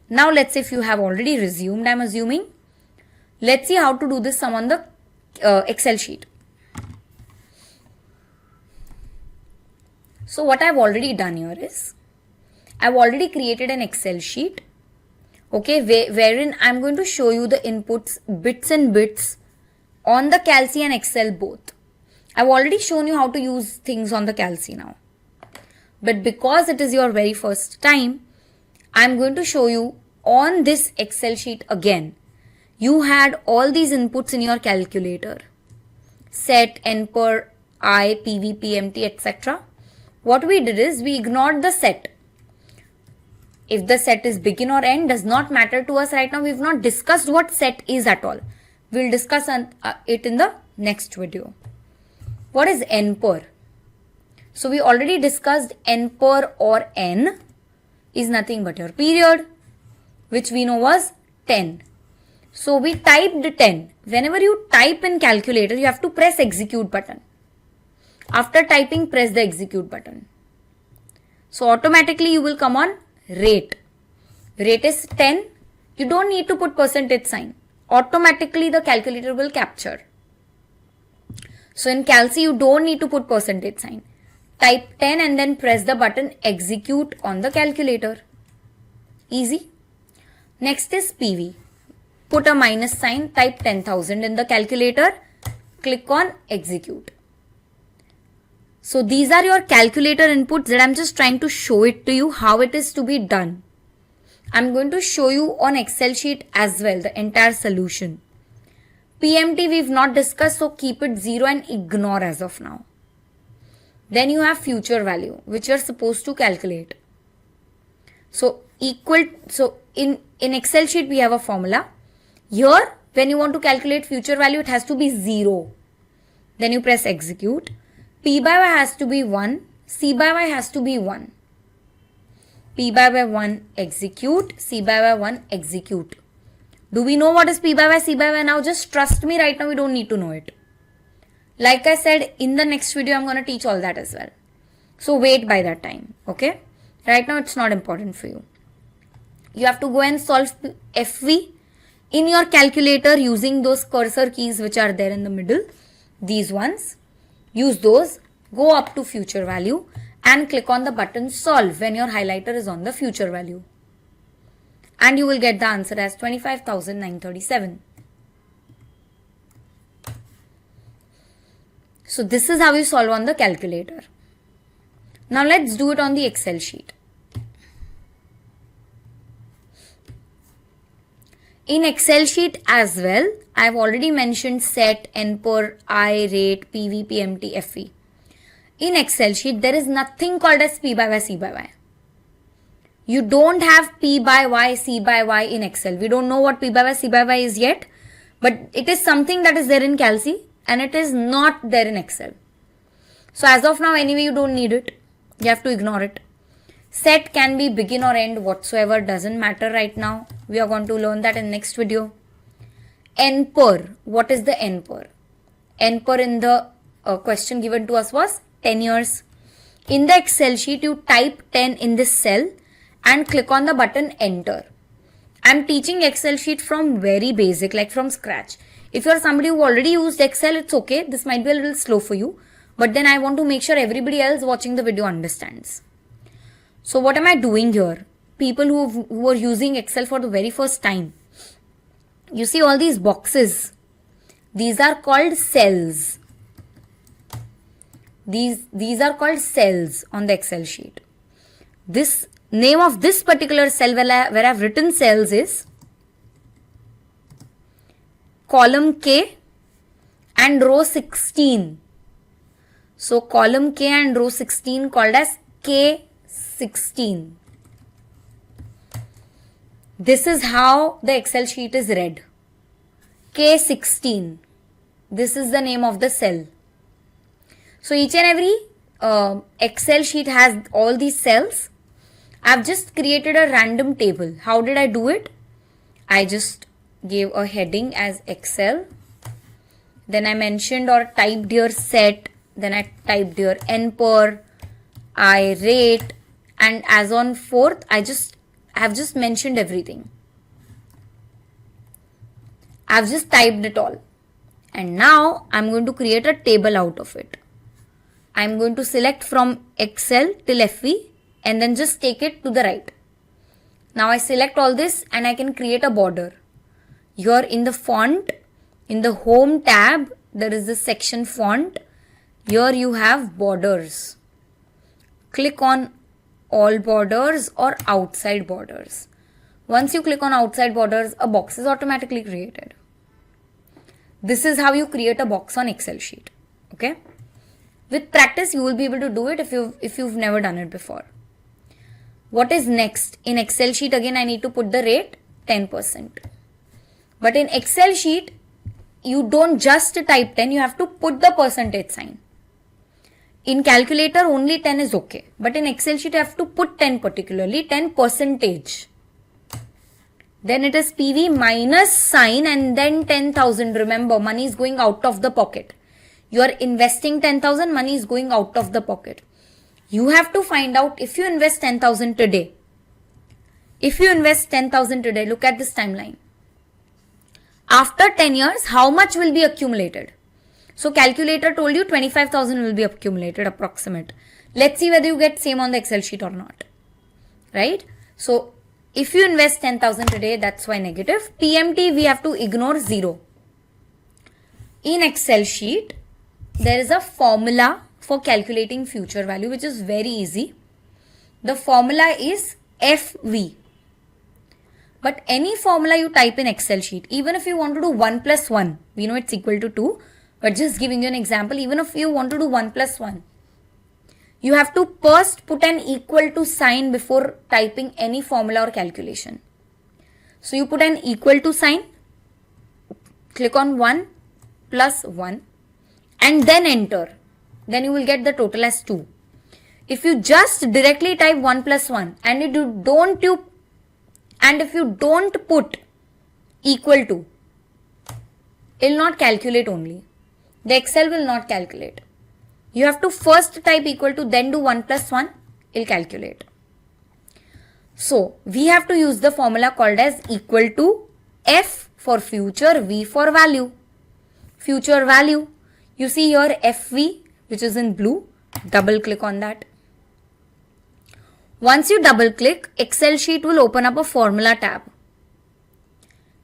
Now let's say if you have already resumed, I'm assuming. Let's see how to do this sum on the Excel sheet. So what I've already done here is, I've already created an Excel sheet, okay, wherein I'm going to show you the inputs, bits and bits on the Calc and Excel both. I've already shown you how to use things on the Calc now. But because it is your very first time, I'm going to show you on this Excel sheet again. You had all these inputs in your calculator. Set, NPER, I, PV, PMT, etc. What we did is we ignored the set. If the set is begin or end does not matter to us right now. We've not discussed what set is at all. We'll discuss it in the next video. What is NPER? So we already discussed NPER or N is nothing but your period, which we know was 10. So we typed 10. Whenever you type in calculator, you have to press execute button. After typing, press the execute button. So automatically you will come on rate. Rate is 10. You don't need to put percentage sign. Automatically the calculator will capture. So in Calc, you don't need to put percentage sign. Type 10 and then press the button execute on the calculator. Easy. Next is PV. Put a minus sign, type 10,000 in the calculator, click on execute. So these are your calculator inputs that I'm just trying to show it to you how it is to be done. I'm going to show you on Excel sheet as well the entire solution. PMT we've not discussed, so keep it 0 and ignore as of now. Then you have future value which you're supposed to calculate. So in Excel sheet we have a formula. Here when you want to calculate future value, it has to be 0. Then you press execute. P by Y has to be 1. C by Y has to be 1. P by Y 1 execute. C by Y 1 execute. Do we know what is P by Y, C by Y now? Just trust me, right now we don't need to know it. Like I said, in the next video I'm going to teach all that as well. So wait by that time, okay? Right now it's not important for you. You have to go and solve FV in your calculator using those cursor keys which are there in the middle. These ones. Use those, go up to future value and click on the button solve when your highlighter is on the future value. And you will get the answer as 25,937. So this is how you solve on the calculator. Now let's do it on the Excel sheet. In Excel sheet as well, I have already mentioned set, NPER, I, rate, PV, PMT, FV. In Excel sheet, there is nothing called as P by Y, C by Y. You don't have P by Y, C by Y in Excel. We don't know what P by Y, C by Y is yet, but it is something that is there in Calc and it is not there in Excel. So as of now, anyway, you don't need it. You have to ignore it. Set can be begin or end whatsoever, doesn't matter right now. We are going to learn that in next video. NPER. What is the NPER? NPER in the question given to us was 10 years. In the Excel sheet, you type 10 in this cell and click on the button enter. I'm teaching Excel sheet from very basic, like from scratch. If you're somebody who already used Excel, it's okay. This might be a little slow for you. But then I want to make sure everybody else watching the video understands. So what am I doing here? People who are using Excel for the very first time. You see all these boxes. These are called cells. These are called cells on the Excel sheet. This name of this particular cell where I've written cells is column K and row 16. So column K and row 16 called as K16. This is how the Excel sheet is read. K16. This is the name of the cell. So each and every Excel sheet has all these cells. I've just created a random table. How did I do it? I just gave a heading as Excel. Then I mentioned or typed here set. Then I typed here NPER, I rate, and as on 4th, I just I have just mentioned everything. I have just typed it all. And now I'm going to create a table out of it. I'm going to select from Excel till FV and then just take it to the right. Now I select all this and I can create a border. Here in the font, in the home tab, there is this section font. Here you have borders. Click on all borders or outside borders. Once you click on outside borders, a box is automatically created. This is how you create a box on Excel sheet. Okay. With practice, you will be able to do it if you've never done it before. What is next? In Excel sheet, again, I need to put the rate 10%. But in Excel sheet, you don't just type 10, you have to put the percentage sign. In calculator, only 10 is okay. But in Excel sheet, you have to put 10 particularly, 10 percentage. Then it is PV minus sign and then 10,000. Remember, money is going out of the pocket. You are investing 10,000, money is going out of the pocket. You have to find out if you invest 10,000 today. If you invest 10,000 today, look at this timeline. After 10 years, how much will be accumulated? So calculator told you 25,000 will be accumulated approximate. Let's see whether you get same on the Excel sheet or not. Right? So if you invest 10,000 today, that's why negative. PMT, we have to ignore 0. In Excel sheet, there is a formula for calculating future value, which is very easy. The formula is FV. But any formula you type in Excel sheet, even if you want to do 1 plus 1, we know it's equal to 2, but just giving you an example, even if you want to do 1 plus 1, you have to first put an equal to sign before typing any formula or calculation. So you put an equal to sign, click on 1 plus 1 and then enter. Then you will get the total as 2. If you just directly type 1 plus 1 and if you don't put equal to, it will not calculate only. The Excel will not calculate. You have to first type equal to, then do 1 plus 1, it will calculate. So, we have to use the formula called as equal to F for future, V for value. Future value. You see here FV, which is in blue. Double click on that. Once you double click, Excel sheet will open up a formula tab.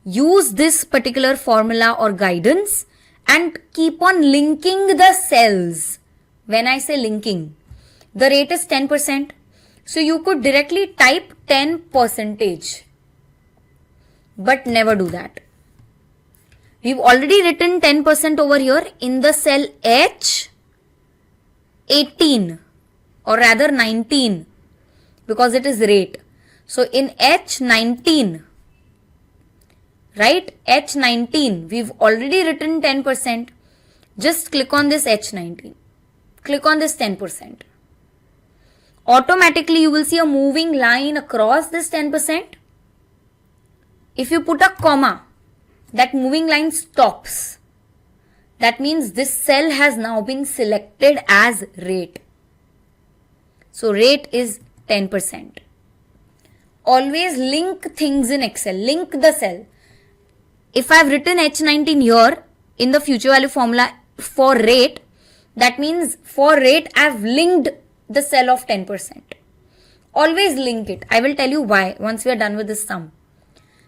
Use this particular formula or guidance and keep on linking the cells. When I say linking, the rate is 10%. So you could directly type 10%, but never do that. We've already written 10% over here in the cell H18 or rather 19 because it is rate. So in H19, right, H19, we've already written 10%. Just click on this H19. Click on this 10%. Automatically you will see a moving line across this 10%. If you put a comma, that moving line stops. That means this cell has now been selected as rate. So rate is 10%. Always link things in Excel. Link the cell. If I have written H19 here in the future value formula for rate, that means for rate I have linked the cell of 10%. Always link it. I will tell you why once we are done with this sum.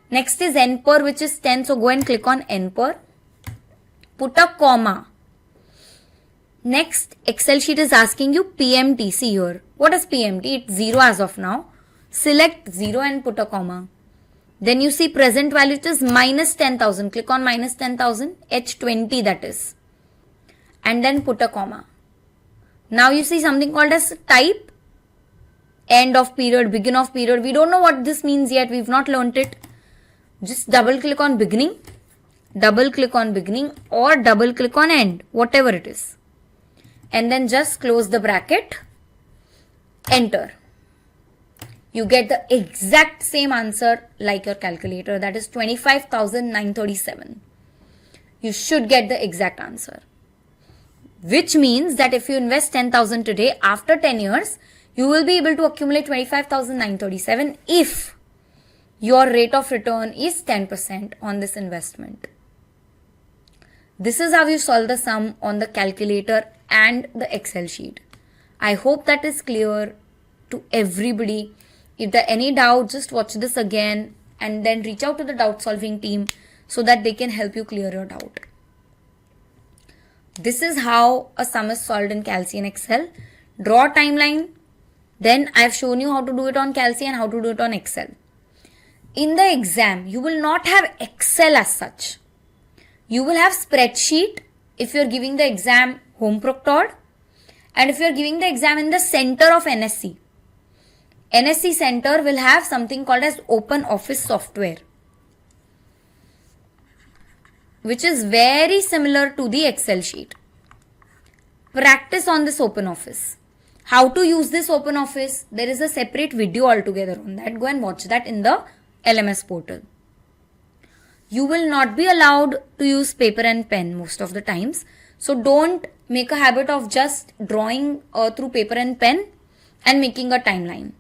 Next is N per, which is 10. So go and click on N per. Put a comma. Next, Excel sheet is asking you PMT. See here. What is PMT? It's 0 as of now. Select 0 and put a comma. Then you see present value, it is minus 10,000. Click on minus 10,000. H20 that is. And then put a comma. Now you see something called as type, end of period, begin of period. We don't know what this means yet. We've not learnt it. Just double click on beginning, double click on beginning or double click on end, whatever it is. And then just close the bracket, enter. You get the exact same answer like your calculator, that is 25,937. You should get the exact answer. Which means that if you invest 10,000 today, after 10 years, you will be able to accumulate 25,937 if your rate of return is 10% on this investment. This is how you solve the sum on the calculator and the Excel sheet. I hope that is clear to everybody. If there are any doubt, just watch this again and then reach out to the doubt solving team so that they can help you clear your doubt. This is how a sum is solved in Calc and Excel. Draw a timeline. Then I've shown you how to do it on Calc and how to do it on Excel. In the exam, you will not have Excel as such. You will have spreadsheet if you're giving the exam home proctored, and if you're giving the exam in the center of NSC. NSC center will have something called as Open Office software, which is very similar to the Excel sheet. Practice on this Open Office. How to use this Open Office? There is a separate video altogether on that. Go and watch that in the LMS portal. You will not be allowed to use paper and pen most of the times. So don't make a habit of just drawing through paper and pen and making a timeline.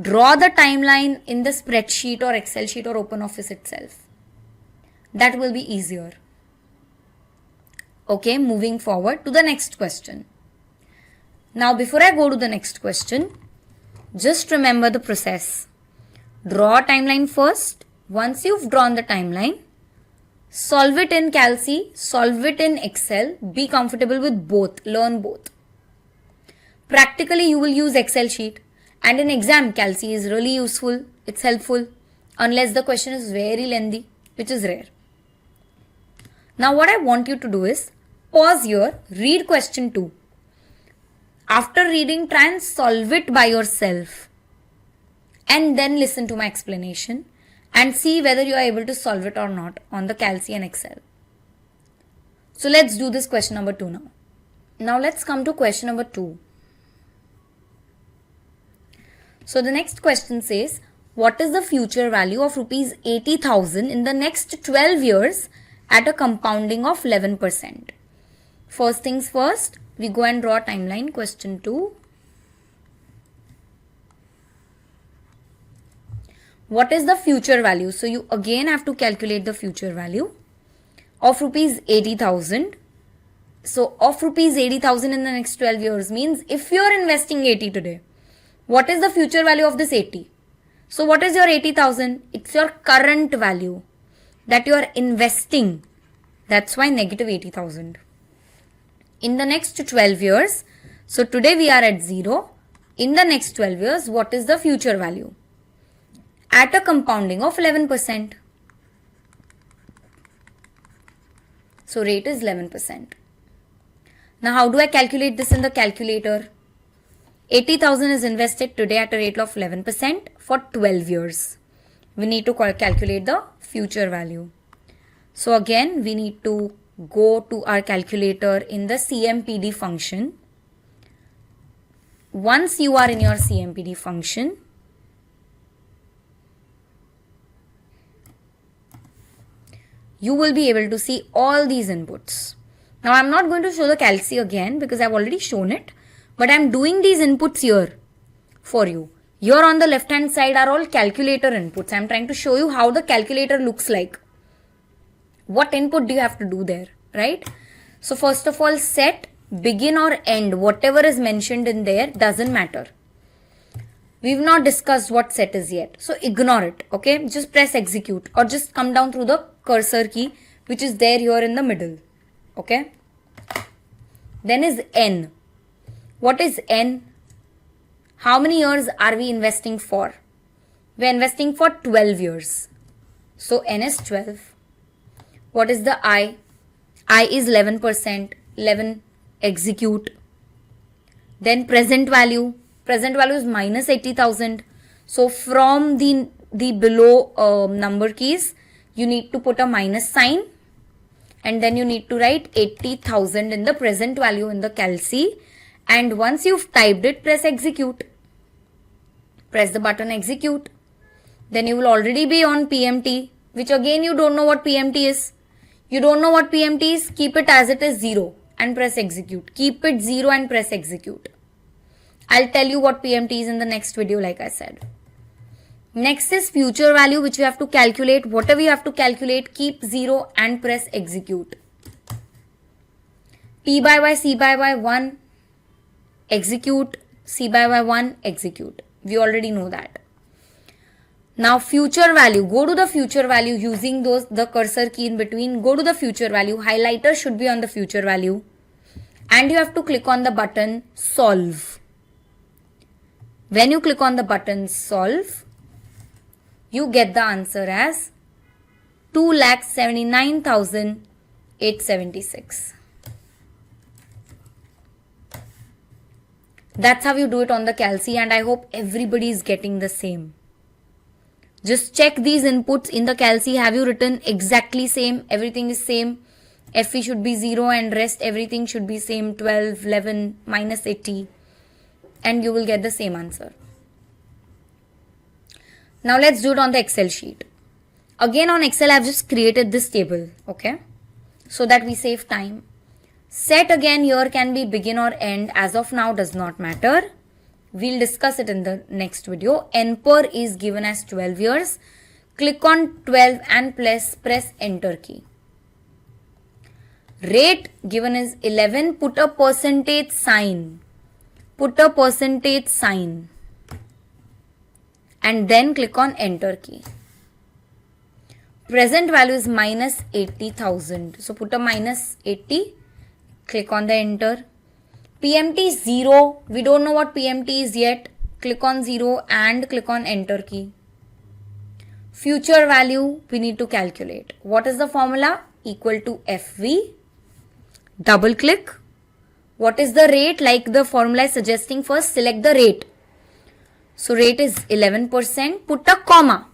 Draw the timeline in the spreadsheet or Excel sheet or Open Office itself. That will be easier. Okay, moving forward to the next question. Now, before I go to the next question, just remember the process. Draw a timeline first. Once you've drawn the timeline, solve it in Calc, solve it in Excel. Be comfortable with both. Learn both. Practically, you will use Excel sheet. And in exam, Calc is really useful. It's helpful. Unless the question is very lengthy, which is rare. Now, what I want you to do is pause here, read question 2. After reading, try and solve it by yourself. And then listen to my explanation and see whether you are able to solve it or not on the Calc and Excel. So let's do this question number 2 now. Now let's come to question number 2. So the next question says, what is the future value of rupees 80,000 in the next 12 years at a compounding of 11%? First things first, we go and draw a timeline. Question 2. What is the future value? So you again have to calculate the future value of rupees 80,000. So of rupees 80,000 in the next 12 years means if you are investing 80 today, what is the future value of this 80? So what is your 80,000? It's your current value that you are investing. That's why negative 80,000. In the next 12 years, so today we are at 0. In the next 12 years, what is the future value? At a compounding of 11%. So rate is 11%. Now how do I calculate this in the calculator? 80,000 is invested today at a rate of 11% for 12 years. We need to calculate the future value. So again, we need to go to our calculator in the CMPD function. Once you are in your CMPD function, you will be able to see all these inputs. Now I'm not going to show the Calc again because I've already shown it, but I'm doing these inputs here for you. Here on the left hand side are all calculator inputs. I'm trying to show you how the calculator looks like. What input do you have to do there, right? So first of all, set, begin or end, whatever is mentioned in there doesn't matter. We've not discussed what set is yet. So ignore it, okay? Just press execute or just come down through the cursor key which is there here in the middle, okay? Then is N. What is N? How many years are we investing for? We're investing for 12 years. So N is 12. What is the I? I is 11%. 11, execute. Then present value. Present value is minus 80,000. So from the below number keys, you need to put a minus sign. And then you need to write 80,000 in the present value in the Calc. And once you've typed it, press execute. Press the button execute. Then you will already be on PMT, which again you don't know what PMT is. You don't know what PMT is, keep it as it is 0 and press execute. Keep it 0 and press execute. I'll tell you what PMT is in the next video like I said. Next is future value, which you have to calculate. Whatever you have to calculate, keep 0 and press execute. P by Y, C by Y, 1, execute, C by Y, 1, execute. We already know that. Now future value, go to the future value using the cursor key in between. Go to the future value, highlighter should be on the future value, and you have to click on the button solve. When you click on the button solve, you get the answer as 2,79,876. That's how you do it on the Calci, and I hope everybody is getting the same. Just check these inputs in the Calci. Have you written exactly same? Everything is same. FE should be 0 and rest everything should be same, 12, 11, minus 80, and you will get the same answer. Now let's do it on the Excel sheet. Again on Excel I have just created this table, okay, so that we save time. Set again here can be begin or end, as of now does not matter. We'll discuss it in the next video. NPER is given as 12 years. Click on 12 and press enter key. Rate given is 11. Put a percentage sign. Put a percentage sign. And then click on enter key. Present value is minus 80,000. So put a minus 80. Click on the enter. PMT 0. We don't know what PMT is yet. Click on 0 and click on enter key. Future value we need to calculate. What is the formula? Equal to FV. Double click. What is the rate? Like the formula is suggesting, first select the rate. So rate is 11%. Put a comma.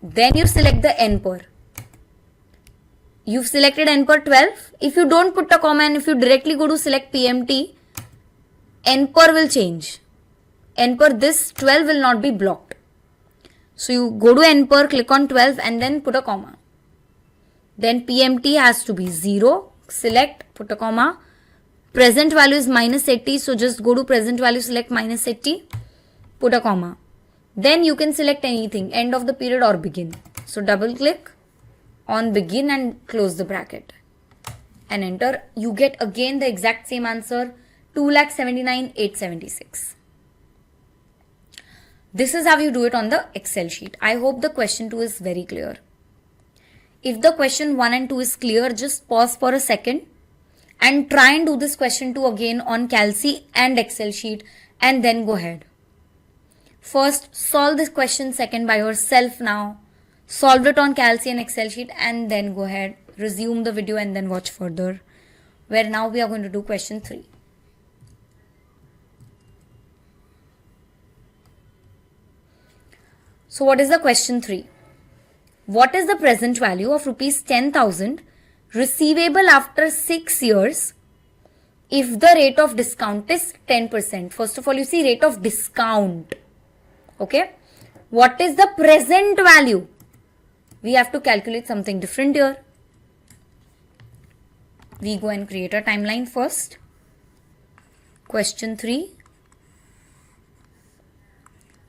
Then you select the NPER. You've selected NPER 12. If you don't put a comma and if you directly go to select PMT, NPER will change. NPER this 12 will not be blocked. So you go to NPER, click on 12 and then put a comma. Then PMT has to be 0. Select, put a comma. Present value is minus 80. So just go to present value, select minus 80. Put a comma. Then you can select anything, end of the period or begin. So double click on begin and close the bracket and enter. You get again the exact same answer, 2,79,876. This is how you do it on the Excel sheet. I hope the question 2 is very clear. If the question 1 and 2 is clear, just pause for a second and try and do this question 2 again on Calci and Excel sheet and then go ahead. First, solve this question second by yourself now. Solve it on Calci and Excel sheet and then go ahead, resume the video and then watch further, where now we are going to do question 3. So what is the question 3? What is the present value of rupees 10,000 receivable after 6 years if the rate of discount is 10%? First of all, you see rate of discount. Okay. What is the present value? We have to calculate something different here. We go and create a timeline first. Question 3.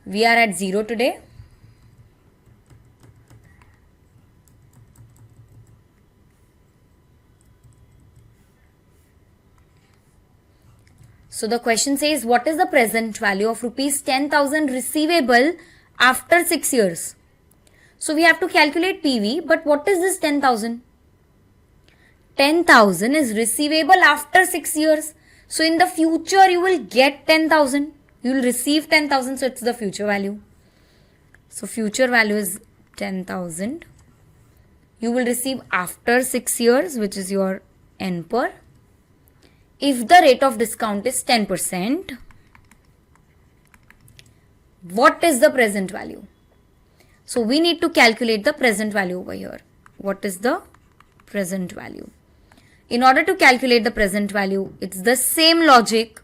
We are at 0 today. So the question says, what is the present value of rupees 10,000 receivable after 6 years? So we have to calculate PV, but what is this 10,000? 10,000 is receivable after 6 years. So in the future you will get 10,000. You will receive 10,000, so it's the future value. So future value is 10,000. You will receive after 6 years, which is your NPER. If the rate of discount is 10%, what is the present value? So we need to calculate the present value over here. What is the present value? In order to calculate the present value, it's the same logic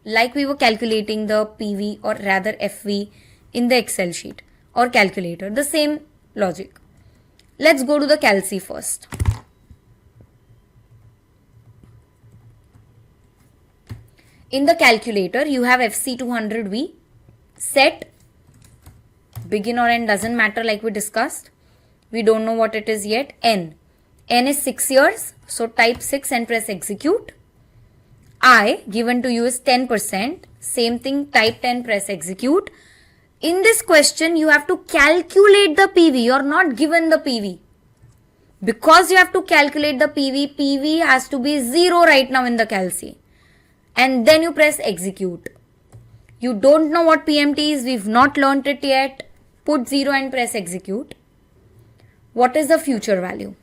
like we were calculating the PV or rather FV in the Excel sheet or calculator. The same logic. Let's go to the Calci first. In the calculator, you have FC200V. Set begin or end doesn't matter, like we discussed. We don't know what it is yet. N is 6 years. So type 6 and press execute. I given to you is 10%. Same thing, type 10, press execute. In this question, you have to calculate the PV. You are not given the PV. Because you have to calculate the PV, PV has to be 0 right now in the calci. And then you press execute. You don't know what PMT is. We've not learnt it yet. Put 0 and press execute. What is the future value?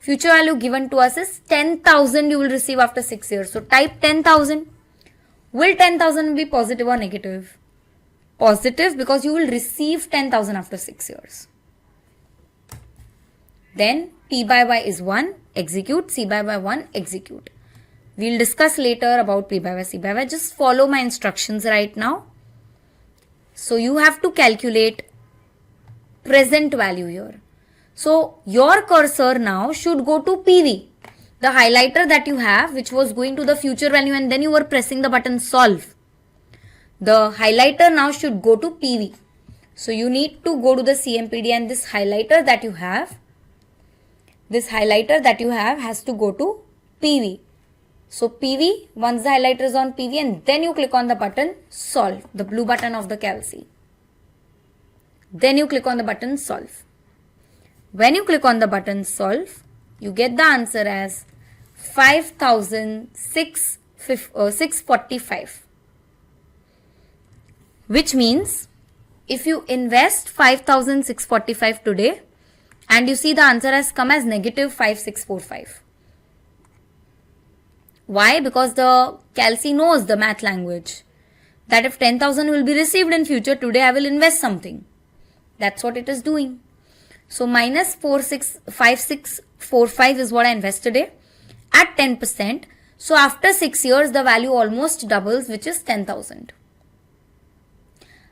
Future value given to us is 10,000 you will receive after 6 years. So type 10,000. Will 10,000 be positive or negative? Positive, because you will receive 10,000 after 6 years. Then P by Y is 1, execute, C by Y 1, execute. We'll discuss later about P by Y, C by Y. Just follow my instructions right now. So you have to calculate present value here. So your cursor now should go to PV. The highlighter that you have, which was going to the future value, and then you were pressing the button solve. The highlighter now should go to PV. So you need to go to the CMPD, and this highlighter that you have, has to go to PV. So PV, once the highlighter is on PV, and then you click on the button solve, the blue button of the calci. Then you click on the button solve. When you click on the button solve, you get the answer as 5,645. Which means if you invest 5,645 today and you see the answer has come as negative 5,645. Why? Because the calci knows the math language that if 10,000 will be received in future, today I will invest something. That's what it is doing. So minus 5645 is what I invest today at 10%. So after 6 years, the value almost doubles, which is 10,000.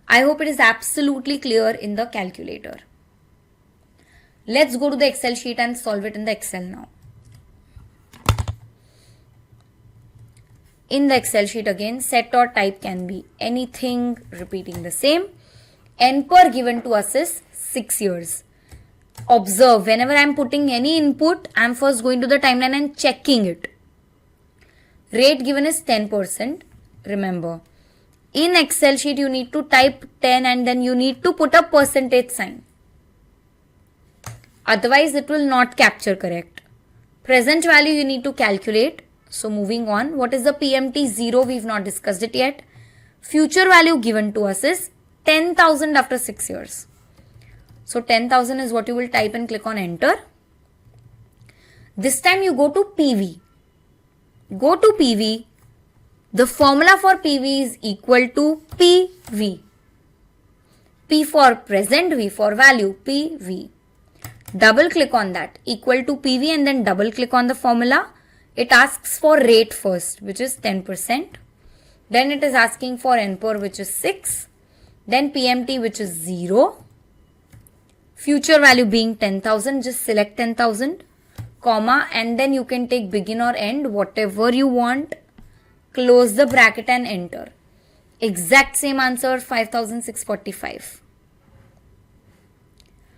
I hope it is absolutely clear in the calculator. Let's go to the Excel sheet and solve it in the Excel now. In the Excel sheet again, set or type can be anything, repeating the same. N per given to us is 6 years. Observe, whenever I am putting any input, I am first going to the timeline and checking it. Rate given is 10%. Remember, in Excel sheet you need to type 10 and then you need to put a percentage sign. Otherwise it will not capture correct. Present value you need to calculate. So moving on, what is the PMT 0? We've not discussed it yet. Future value given to us is 10,000 after 6 years. So 10,000 is what you will type and click on enter. This time you go to PV. Go to PV. The formula for PV is equal to PV. P for present, V for value, PV. Double click on that, equal to PV, and then double click on the formula. It asks for rate first, which is 10%. Then it is asking for N per, which is 6. Then PMT, which is 0. Future value being 10,000, just select 10,000, comma, and then you can take begin or end, whatever you want. Close the bracket and enter. Exact same answer, 5,645.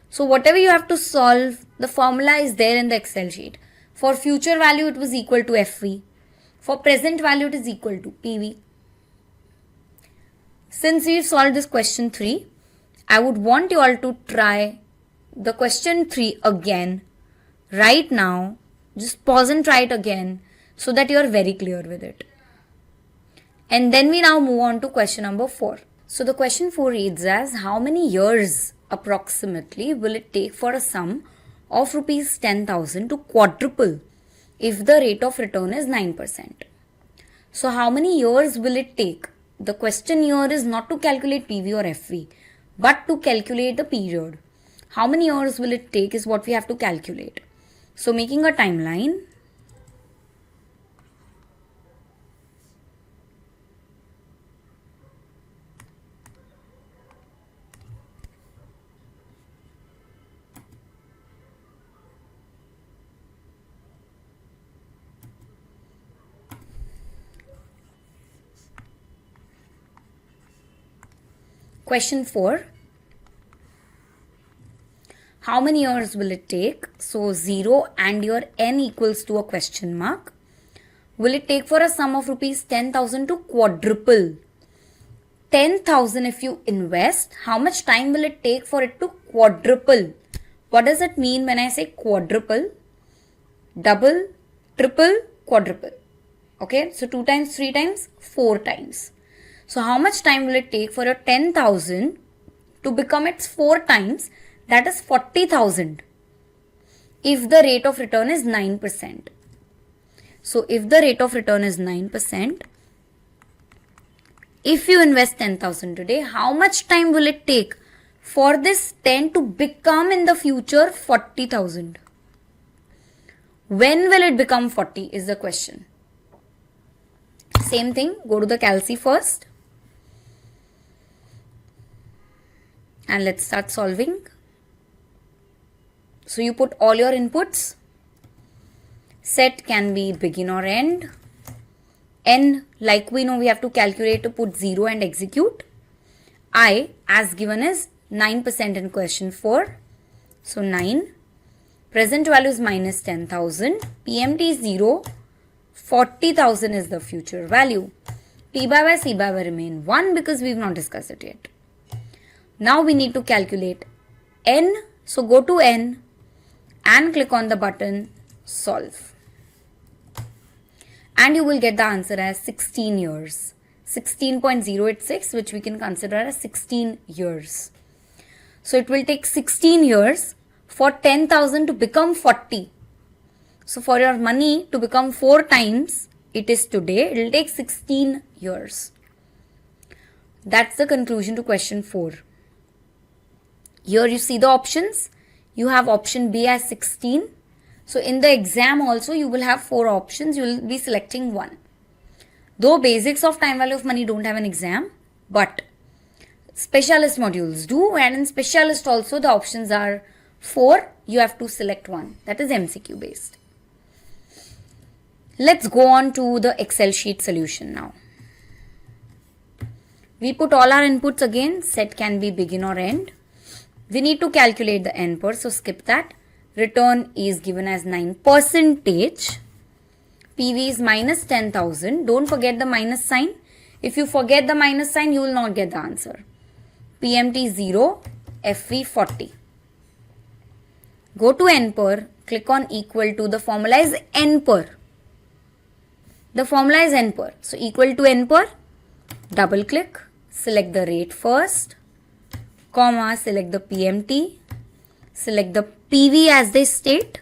So whatever you have to solve, the formula is there in the Excel sheet. For future value, it was equal to FV. For present value, it is equal to PV. Since we solved this question 3, I would want you all to try the question 3 again right now. Just pause and try it again so that you are very clear with it. And then we now move on to question number 4. So the question 4 reads as, how many years approximately will it take for a sum of rupees 10,000 to quadruple if the rate of return is 9%? So how many years will it take? The question here is not to calculate PV or FV, but to calculate the period. How many years will it take is what we have to calculate. So making a timeline. Question 4. How many years will it take? So 0 and your n equals to a question mark. Will it take for a sum of rupees 10,000 to quadruple? 10,000 if you invest, how much time will it take for it to quadruple? What does it mean when I say quadruple? Double, triple, quadruple. Okay, so 2 times, 3 times, 4 times. So how much time will it take for your 10,000 to become its 4 times? That is 40,000 if the rate of return is 9%. So if the rate of return is 9%, if you invest 10,000 today, how much time will it take for this 10 to become in the future 40,000? When will it become 40 is the question. Same thing, go to the calci first. And let's start solving. So you put all your inputs. Set can be begin or end. N, like we know, we have to calculate to put 0 and execute. I, as given, is 9% in question 4. So 9. Present value is minus 10,000. PMT is 0. 40,000 is the future value. P by Y, C by Y remain 1 because we've not discussed it yet. Now we need to calculate N. So go to N and click on the button solve. And you will get the answer as 16 years. 16.086, which we can consider as 16 years. So it will take 16 years for 10,000 to become 40. So for your money to become 4 times it is today, it will take 16 years. That's the conclusion to question 4. Here you see the options. You have option B as 16. So in the exam also you will have 4 options. You will be selecting one. Though basics of time value of money don't have an exam, but specialist modules do, and in specialist also the options are 4. You have to select one. That is MCQ based. Let's go on to the Excel sheet solution now. We put all our inputs again. Set can be begin or end. We need to calculate the N per, so skip that. Return is given as 9%. PV is minus 10,000. Don't forget the minus sign. If you forget the minus sign, you will not get the answer. PMT 0, FV 40. Go to N per, click on equal to, the formula is N per. The formula is N per. So equal to N per, double click, select the rate first, comma, select the PMT, select the PV as they state,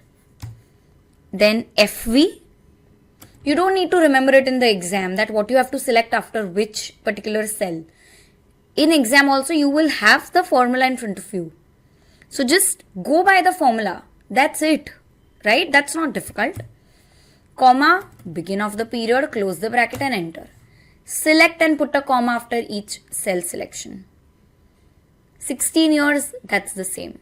then FV. You don't need to remember it in the exam that what you have to select after which particular cell. In exam also you will have the formula in front of you. So just go by the formula. That's it. Right? That's not difficult. Comma, begin of the period, close the bracket and enter. Select and put a comma after each cell selection. 16 years, that's the same.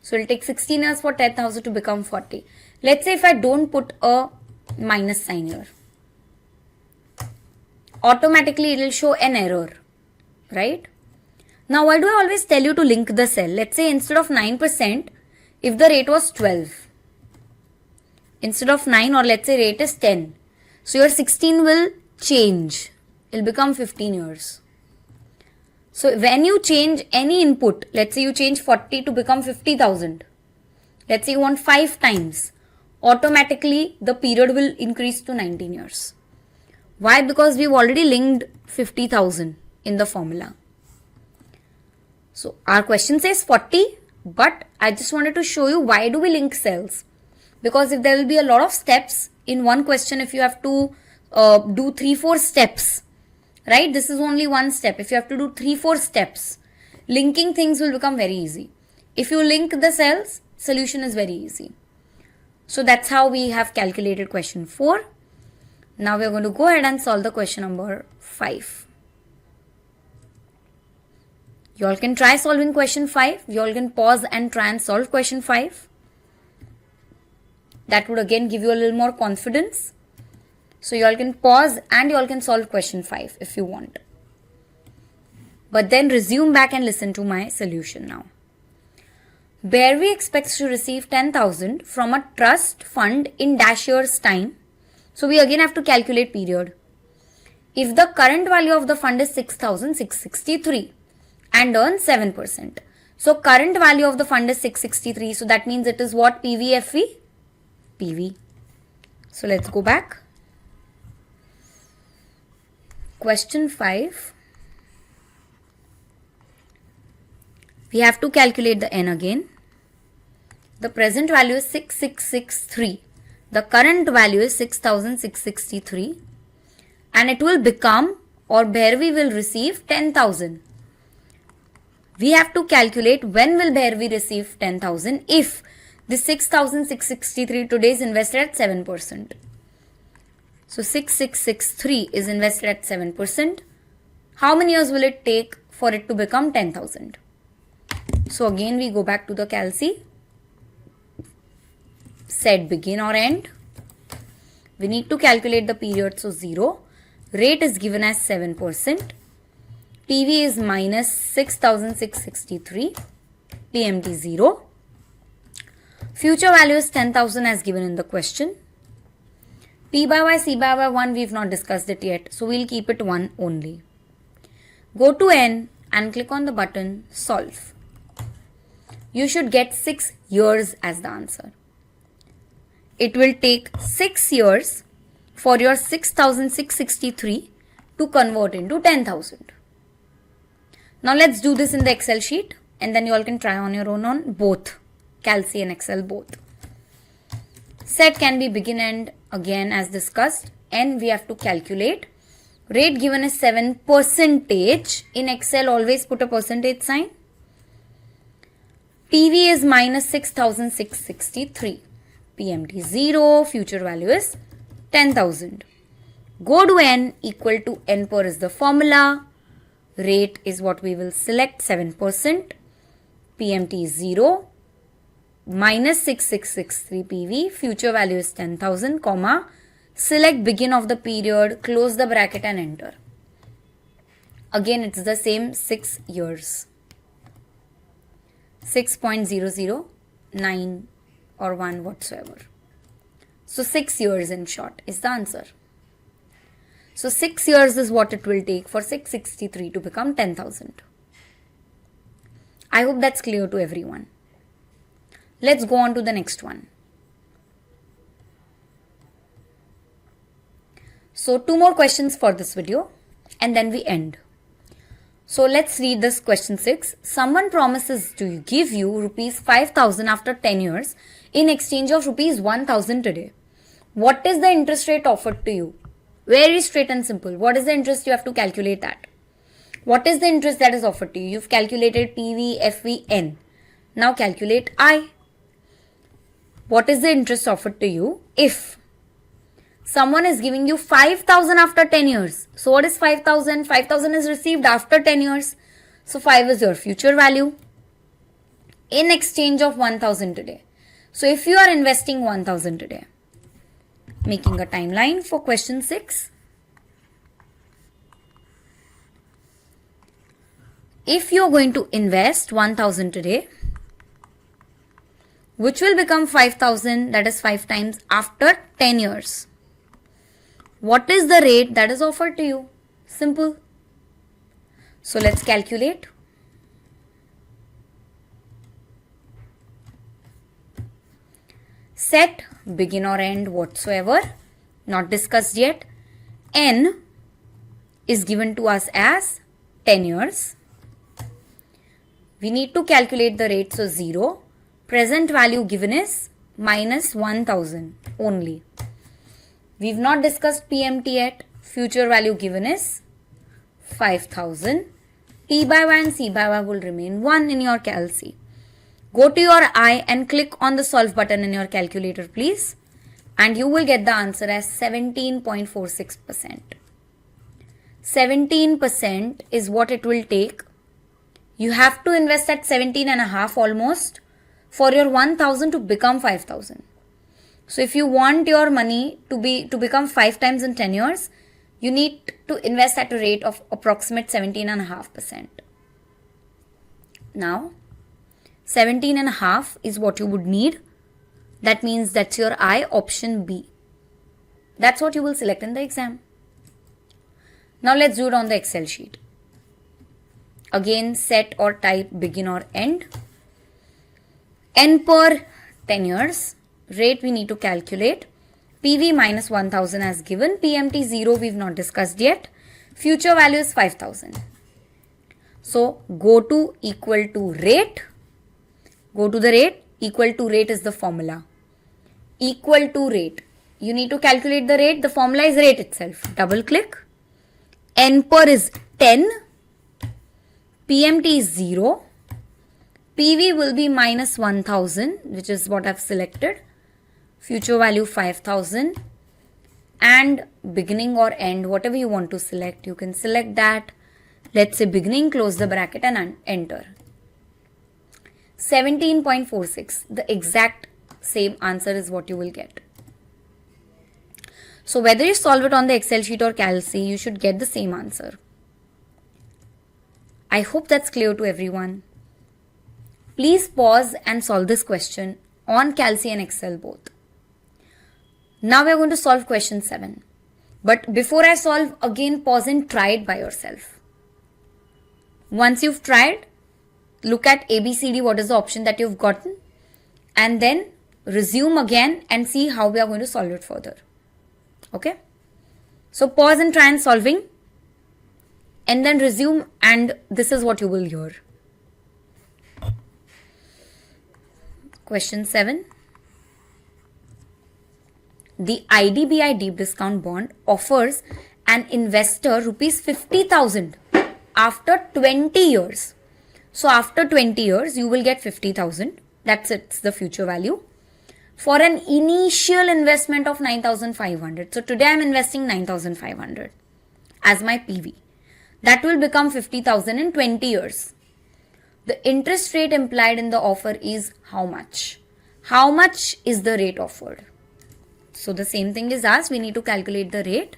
So it will take 16 years for 10,000 to become 40. Let's say if I don't put a minus sign here, automatically it will show an error, right? Now why do I always tell you to link the cell? Let's say instead of 9%, if the rate was 12, instead of 9, or let's say rate is 10, so your 16 will change. It will become 15 years. So when you change any input, let's say you change 40 to become 50,000. Let's say you want 5 times. Automatically the period will increase to 19 years. Why? Because we've already linked 50,000 in the formula. So our question says 40, but I just wanted to show you why do we link cells. Because if there will be a lot of steps in one question, if you have to do 3-4 steps, right? This is only one step. If you have to do 3-4 steps, linking things will become very easy. If you link the cells, solution is very easy. So that's how we have calculated question 4. Now we are going to go ahead and solve the question number 5. You all can try solving question 5. You all can pause and try and solve question 5. That would again give you a little more confidence. So you all can pause and you all can solve question 5 if you want. But then resume back and listen to my solution now. Barry expects to receive 10,000 from a trust fund in dash years time. So we again have to calculate period. If the current value of the fund is 6,663 and earns 7%. So current value of the fund is 663. So that means it is what? PVFV? PV. So let's go back. Question 5. We have to calculate the N again. The present value is 6663. The current value is 6,663. And it will become, or Bhairavi will receive 10,000. We have to calculate when will Bhairavi receive 10,000 if the 6,663 today is invested at 7%. So 6663 is invested at 7%. How many years will it take for it to become 10,000? So again we go back to the calci. Set begin or end. We need to calculate the period, so 0. Rate is given as 7%. PV is minus 6,663. PMT 0. Future value is 10,000 as given in the question. P by Y, C by Y 1 we have not discussed it yet. So we will keep it 1 only. Go to N and click on the button solve. You should get 6 years as the answer. It will take 6 years for your 6,663 to convert into 10,000. Now let's do this in the Excel sheet and then you all can try on your own on both Calci and Excel both. Set can be begin end again as discussed, and we have to calculate. Rate given is 7%. In Excel always put a percentage sign. PV is minus 6,663. PMT 0. Future value is 10,000. Go to N equal to N per is the formula. Rate is what we will select 7%. PMT 0. Minus 6663 PV. Future value is 10,000, comma. Select begin of the period, close the bracket and enter. Again it's the same 6 years. 6.009 or 1 whatsoever. So 6 years in short is the answer. So 6 years is what it will take for 663 to become 10,000. I hope that's clear to everyone. Let's go on to the next one. So 2 more questions for this video and then we end. So let's read this question 6. Someone promises to give you rupees 5,000 after 10 years in exchange of rupees 1,000 today. What is the interest rate offered to you? Very straight and simple. What is the interest? You have to calculate that. What is the interest that is offered to you? You've calculated PV, FV, N. Now calculate I. What is the interest offered to you if someone is giving you 5,000 after 10 years? So what is 5,000? 5,000 is received after 10 years. So 5 is your future value in exchange of 1,000 today. So if you are investing 1,000 today, making a timeline for question 6. If you are going to invest 1,000 today, which will become 5,000, that is 5 times after 10 years. What is the rate that is offered to you? Simple. So let's calculate. Set begin or end whatsoever, not discussed yet. N is given to us as 10 years. We need to calculate the rate, so 0. Present value given is minus 1,000 only. We've not discussed PMT yet. Future value given is 5,000. P by Y and C by Y will remain 1 in your calci. Go to your I and click on the solve button in your calculator please. And you will get the answer as 17.46%. 17% is what it will take. You have to invest at 17.5 almost for your 1,000 to become 5,000. So if you want your money to become 5 times in 10 years, you need to invest at a rate of approximate 17.5%. Now, 17.5 is what you would need. That means that's your I, option B. That's what you will select in the exam. Now let's do it on the Excel sheet. Again, set or type begin or end. N per 10 years. Rate we need to calculate. PV minus 1000 as given. PMT 0 we've not discussed yet. Future value is 5000. So go to equal to rate. Go to the rate. Equal to rate is the formula. Equal to rate. You need to calculate the rate. The formula is rate itself. Double click. N per is 10. PMT is 0. PV will be minus 1000, which is what I've selected. Future value 5000. And beginning or end, whatever you want to select, you can select that. Let's say beginning, close the bracket and enter. 17.46. The exact same answer is what you will get. So whether you solve it on the Excel sheet or Calc, you should get the same answer. I hope that's clear to everyone. Please pause and solve this question on Calc and Excel both. Now we are going to solve question 7. But before I solve, again pause and try it by yourself. Once you've tried, look at ABCD, what is the option that you've gotten, and then resume again and see how we are going to solve it further. Okay? So pause and try and solving, and then resume, and this is what you will hear. Question 7. The IDBI deep discount bond offers an investor rupees 50,000 after 20 years. So after 20 years, you will get 50,000. That's it, it's the future value. For an initial investment of 9,500. So today I'm investing 9,500 as my PV. That will become 50,000 in 20 years. The interest rate implied in the offer is how much? How much is the rate offered? So the same thing is asked. We need to calculate the rate.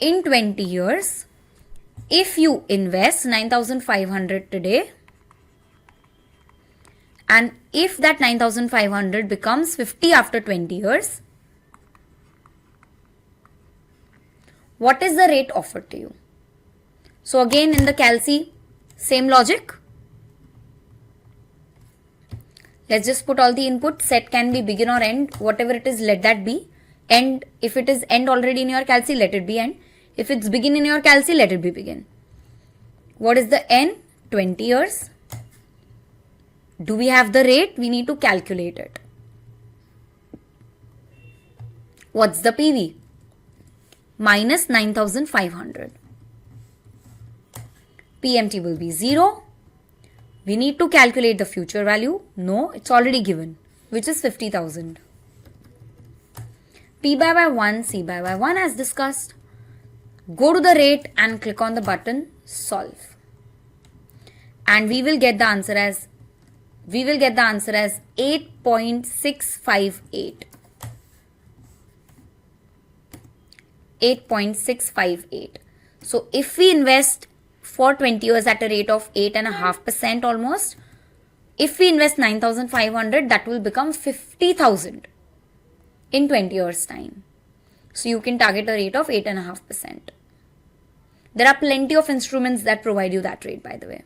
In 20 years, if you invest 9,500 today, and if that 9,500 becomes 50 after 20 years, what is the rate offered to you? So again in the Calc, same logic. Let's just put all the inputs. Set can be begin or end. Whatever it is, let that be. End, if it is end already in your Calc, let it be end. If it's begin in your Calc, let it be begin. What is the N? 20 years. Do we have the rate? We need to calculate it. What's the PV? Minus 9,500. PMT will be 0. We need to calculate the future value. No, it's already given, which is 50,000. P by 1, C by 1 as discussed. Go to the rate and click on the button solve. And we will get the answer as 8.658. 8.658. So if we invest for 20 years at a rate of 8.5% almost, if we invest 9,500, that will become 50,000 in 20 years time. So you can target a rate of 8.5%. There are plenty of instruments that provide you that rate, by the way.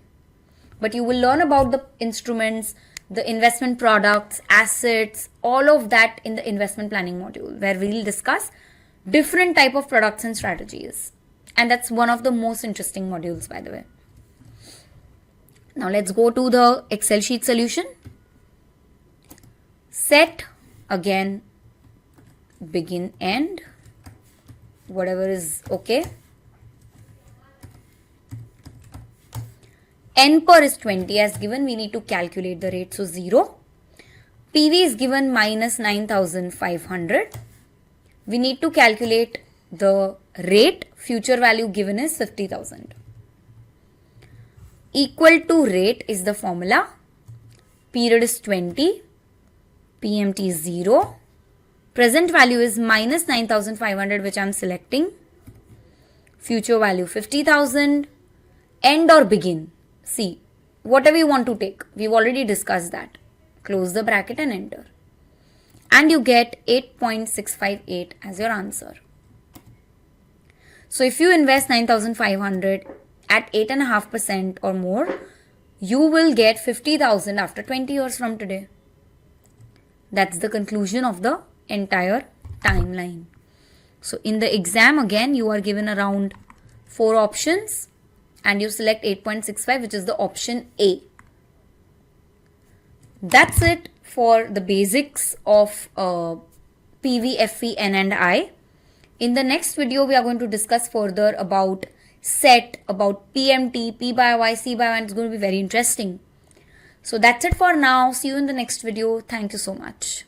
But you will learn about the instruments, the investment products, assets, all of that in the investment planning module, where we will discuss different type of products and strategies. And that's one of the most interesting modules, by the way. Now let's go to the Excel sheet solution. Set, again, begin, end, whatever is okay. N per is 20 as given. We need to calculate the rate. So 0. PV is given minus 9,500. We need to calculate the rate. Future value given is 50,000. Equal to rate is the formula. Period is 20. PMT is 0. Present value is minus 9,500, which I am selecting. Future value 50,000. End or begin. See, whatever you want to take. We've already discussed that. Close the bracket and enter. And you get 8.658 as your answer. So if you invest 9,500 at 8.5% or more, you will get 50,000 after 20 years from today. That's the conclusion of the entire timeline. So in the exam, again, you are given around 4 options and you select 8.65, which is the option A. That's it for the basics of PV, FV, N and I. In the next video, we are going to discuss further about set, about PMT, P by Y, C by Y, and it's going to be very interesting. So that's it for now. See you in the next video. Thank you so much.